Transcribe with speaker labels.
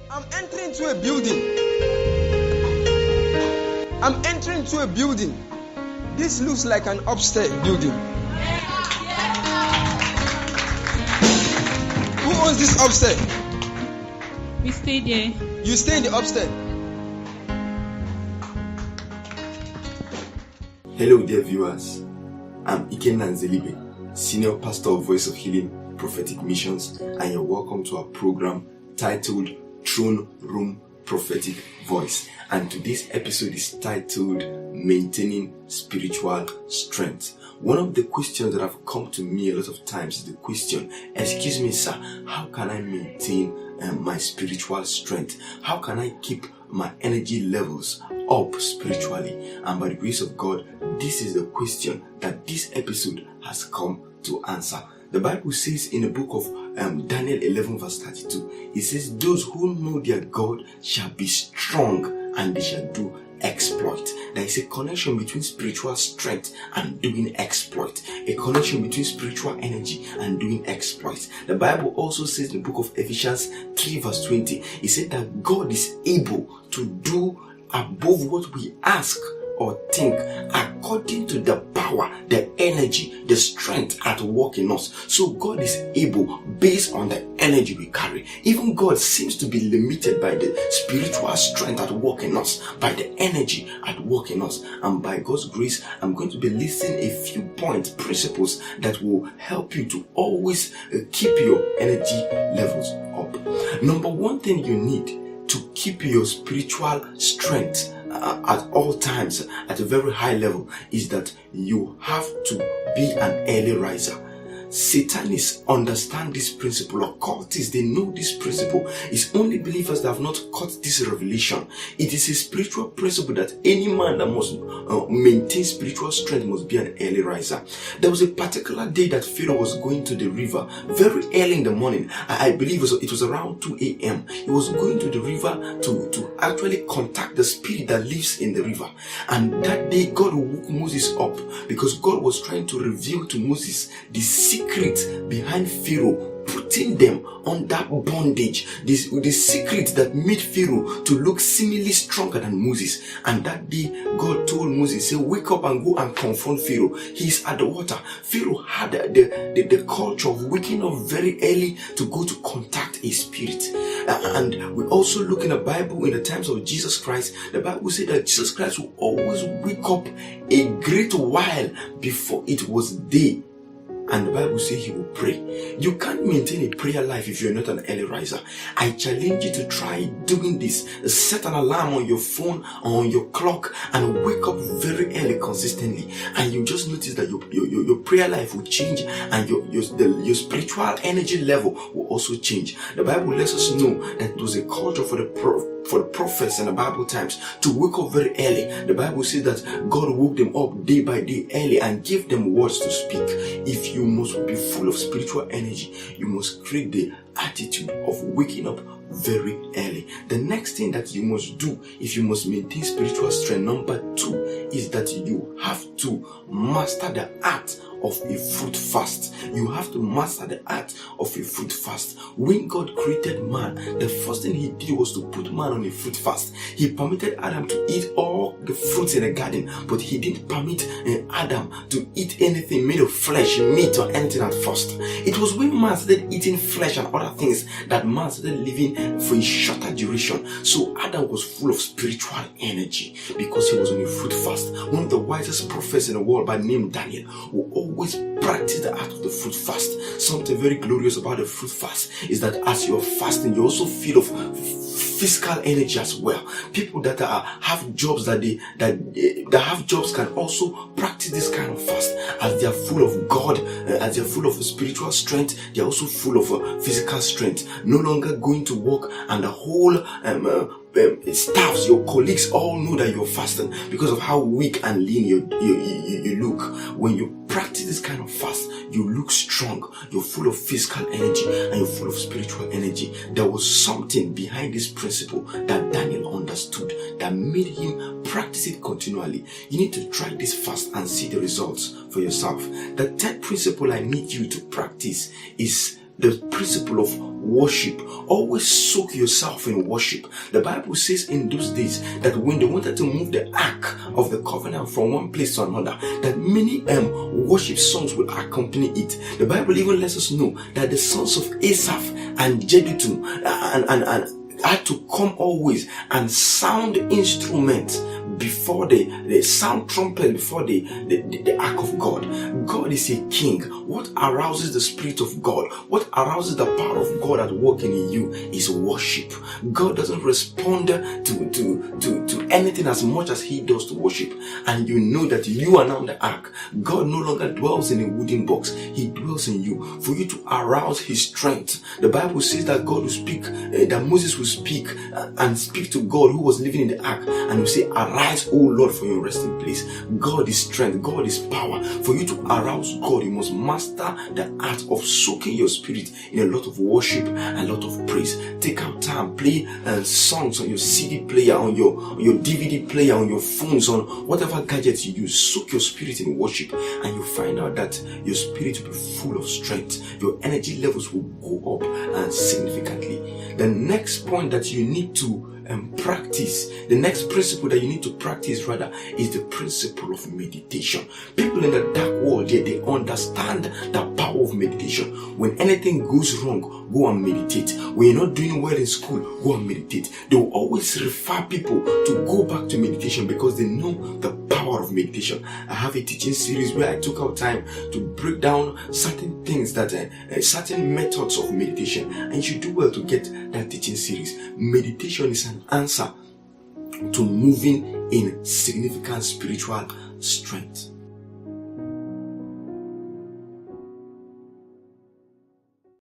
Speaker 1: I'm entering into a building. I'm entering into a building. This looks like an upstairs building. Who owns this upstairs?
Speaker 2: We stay there.
Speaker 1: You stay in the upstairs.
Speaker 3: Hello dear viewers, I'm Ikenna Nzelibe, Senior Pastor of Voice of Healing Prophetic Missions, and you're welcome to our program titled Throne Room Prophetic Voice. And today's episode is titled Maintaining Spiritual Strength. One of the questions that have come to me a lot of times is the question, excuse me sir, how can I maintain my spiritual strength? How can I keep my energy levels up spiritually? And by the grace of God, this is the question that this episode has come to answer. The Bible says in the book of Daniel 11 verse 32, it says, those who know their God shall be strong and they shall do exploit. There is a connection between spiritual strength and doing exploit. A connection between spiritual energy and doing exploit. The Bible also says in the book of Ephesians 3 verse 20, it said that God is able to do above what we ask or think, according to the power, the energy, the strength at work in us. So God is able based on the energy we carry. Even God seems to be limited by the spiritual strength at work in us, by the energy at work in us. And by God's grace, I'm going to be listing a few principles that will help you to always keep your energy levels up. Number one thing you need to keep your spiritual strength at all times at a very high level is that you have to be an early riser. Satanists understand this principle. Occultists, they know this principle. It's only believers that have not caught this revelation. It is a spiritual principle that any man that must maintain spiritual strength must be an early riser. There was a particular day that Pharaoh was going to the river very early in the morning. I believe it was around 2 a.m. He was going to the river to actually contact the spirit that lives in the river. And that day God woke Moses up because God was trying to reveal to Moses the secret behind Pharaoh putting them on that bondage, the secret that made Pharaoh to look seemingly stronger than Moses. And that day God told Moses, say, wake up and go and confront Pharaoh. He's at the water. Pharaoh had the culture of waking up very early to go to contact a spirit. And we also look in the Bible in the times of Jesus Christ. The Bible said that Jesus Christ will always wake up a great while before it was day. And the Bible says he will pray. You can't maintain a prayer life if you're not an early riser. I challenge you to try doing this. Set an alarm on your phone or on your clock and wake up very early consistently. And you just notice that your prayer life will change and your spiritual energy level will also change. The Bible lets us know that it was a culture for the prophets in the Bible times to wake up very early. The Bible says that God woke them up day by day early and gave them words to speak. If you must be full of spiritual energy, you must create the attitude of waking up very early. The next thing that you must do if you must maintain spiritual strength, number 2, is that you have to master the art of a fruit fast. You have to master the art of a fruit fast. When God created man, the first thing he did was to put man on a fruit fast. He permitted Adam to eat all the fruits in the garden, but he didn't permit Adam to eat anything made of flesh, meat or anything at first. It was when man started eating flesh and other things that man started living for a shorter duration. So Adam was full of spiritual energy because he was on a fruit fast. One of the wisest prophets in the world by the name Daniel will always practice the art of the fruit fast. Something very glorious about the fruit fast is that as you're fasting, you also feel of physical energy as well. People that have jobs that have jobs can also practice this kind of fast. As they are full of God, as they are full of spiritual strength, they are also full of physical strength. No longer going to work and the whole staffs, your colleagues all know that you're fasting because of how weak and lean you look. When you practice this kind of fast, you look strong, you're full of physical energy and you're full of spiritual energy. There was something behind this principle that Daniel understood that made him practice it continually. You need to try this fast and see the results for yourself. The third principle I need you to practice is the principle of worship. Always soak yourself in worship. The Bible says in those days that when they wanted to move the ark of the covenant from one place to another, that many worship songs will accompany it. The Bible even lets us know that the sons of Asaph and Jeduthun and had to come always and sound instruments before the sound trumpet before the ark of God. God is a king. What arouses the spirit of God, what arouses the power of God at work in you is worship. God doesn't respond to anything as much as he does to worship. And you know that you are now the ark. God no longer dwells in a wooden box. He dwells in you. For you to arouse his strength. The Bible says that God will speak, that Moses will speak and speak to God who was living in the ark, and will say, arise, O Lord, for your resting place. God is strength. God is power. For you to arouse God, you must master the art of soaking your spirit in a lot of worship and a lot of praise. Take out time, play songs on your CD player, on your DVD player, on your phones, on whatever gadgets you use. Soak your spirit in worship, and you find out that your spirit will be full of strength. Your energy levels will go up significantly. The next point that you need to practice, the next principle that you need to practice rather, is the principle of meditation. People in the dark world, they understand the power of meditation. When anything goes wrong, go and meditate. When you're not doing well in school, go and meditate. They will always refer people to go back to meditation because they know the power of meditation. I have a teaching series where I took out time to break down certain things that certain methods of meditation, and you should do well to get that teaching series. Meditation is an answer to moving in significant spiritual strength.